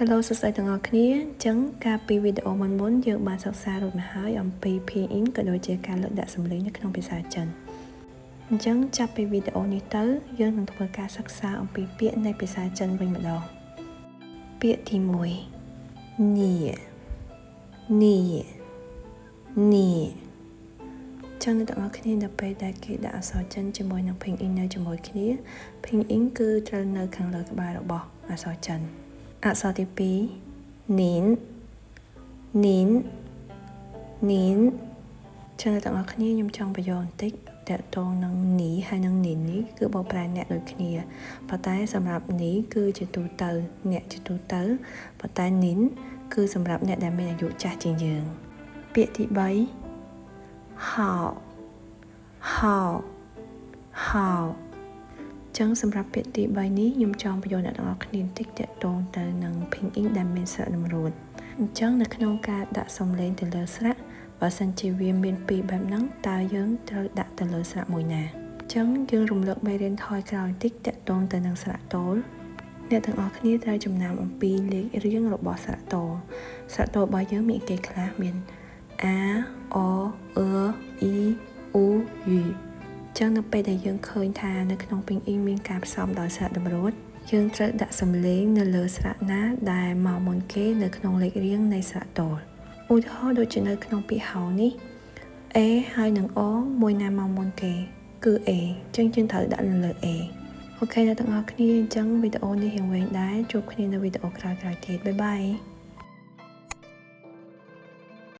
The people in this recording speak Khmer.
Hello សួស្តីទាំងអស់គ្នាអញ្ចឹងការពីវីដេអូមុនយើងបានសិក្សារួចមកហើយអំពី拼音ក៏ដូចជាការលើកដាក់សំឡេងនៅក្នុងភាសាចិនអញ្ចឹងចាប់ពីវីដេអូនេះទៅយើងនឹងធ្វើការសិក្សាអំពីពាក្យនៃភាសាចិនវិញម្ដងពាក្យទី1នីចឹងអ្នកទាំងអស់គ្នានៅពេលដែលគេដាក់អក្សរចិនជាមួយនឹង拼音នៅជាមួយគ្នា拼音គឺត្រូវនៅខាងលើក្បាលរបស់អក្សរចិនអក្សរទី2នីនចឹងអ្នកទាំងអស់គ្នាខ្ញុំចង់បញ្យល់បន្តិចតើតងនឹងនីហើយនឹងនីននេះគឺបកប្រែអ្នកដូចគ្នាប៉ុន្តែសម្រាប់នីគឺជាទូទៅអ្នកជាទូទៅប៉ុន្តែនីនគឺសម្រាប់អ្នកដែលមានអាយុចាស់ជាងយើងពាក្យទី3ហោចឹងសម្រាប់ពាក្យទី3នេះខ្ញុំចង់បញ្យល់អ្នកទាំងអស់គ្នាបន្តិចតកតងទៅនឹង拼音ដែលមានស្រៈតម្រួតអញ្ចឹងនៅក្នុងការដាក់សំឡេងទៅលើស្រៈបើសិនជាវាមានពីរបែបហ្នឹងតើយើងត្រូវដាក់ទៅលើស្រៈមួយណាអញ្ចឹងយើងរំលឹកមេរៀនថយក្រោយបន្តិចតកតងទៅនឹងស្រៈតូលអ្នកទាំងអស់គ្នាត្រូវចំណាំអំពីលេខរៀងរបស់ស្រៈតូលរបស់យើងមានគេខ្លះមានa o e i u yចឹងនៅពេលដែលយើងឃើញថានៅក្នុង拼音មានការផ្សំដោយស្រៈតម្រួតយើងត្រូវដាក់សំឡេងនៅលើស្រៈណាដែលមកមុនគេនៅក្នុងលេខរៀងនៃស្រៈតូលឧទាហរណ៍ដូចជានៅក្នុងពាក្យហៅនេះ a ហើយនឹង o មួយណាមកមុនគេគឺ a ចឹងយើងត្រូវដាក់នៅលើ a អូខេអ្នកទាំងអស់គ្នាអញ្ចឹងវីដេអូនេះរៀងវែងដែរជួបគ្នានៅវីដេអូក្រោយៗទៀតបាយបាយ